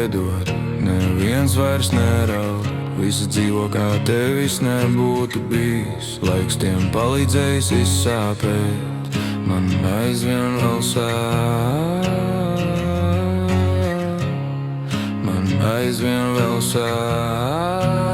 piedod, neviens vairs neraud. Visi dzīvo kā tevis nebūtu bijis. Laiks tiem palīdzējis izsāpēt, man aizvien vēl sāp. Man aizvien vēl sāp.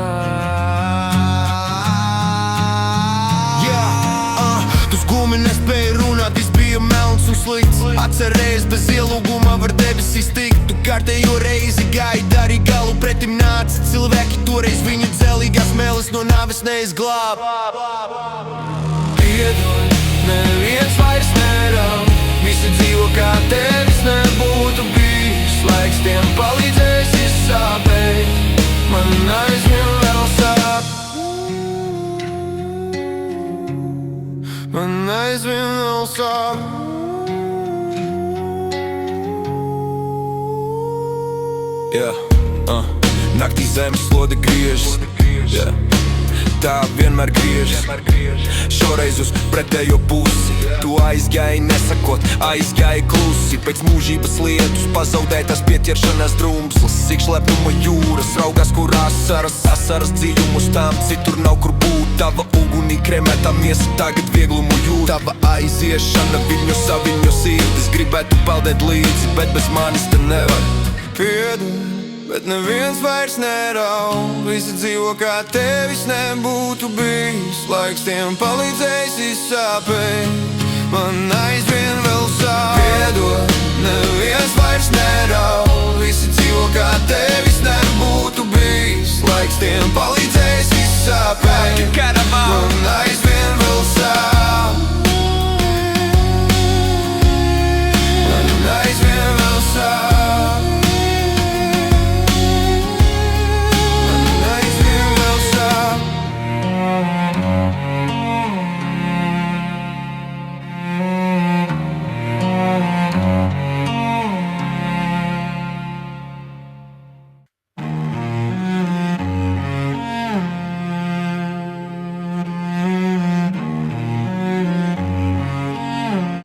Tu skumji nespēji runāt, viss bija melns un slikts. Atcerējies, bez ielūguma var debesīs tikt. Tu kārtējo reizi gāji, darīji galu, pretim nāca cilvēki. Toreiz viņu dzelīgās mēles no nāves neizglāb. Piedod, neviens vairs neraud. Visi dzīvo kā tevis nebūtu bijis. Laiks tiem palīdzējis izsāpēt, man aizvien vēl sāp. Man aizvien vēl sāp. Naktī zemes slode griežas, tā vienmēr griežas. Šoreiz uz pretējo pusi tu aizgāji nesakot, aizgāji klusi. Pēc mūžības lietus pazaudētas pieķeršanās drumslas. Sikšlepnuma jūras raugās, kur asaras dziļumus tām citur nav kur būt. Tava ugunī kremētā miesa tagad vieglumu jūt. Tava aiziešana viļņo saviņo sirdis. Gribētu peldēt līdzi, bet bez manis te nevar. Piedod, bet neviens vairs neraud. Visi dzīvo kā tevis nebūtu bijis. Laiks tiem palīdzējis izsāpēt, man aizvien vēl sāp. Piedod, neviens vairs neraud. Visi dzīvo kā tevis nebūtu bijis. Laiks tiem palīdzējis izsāpēt.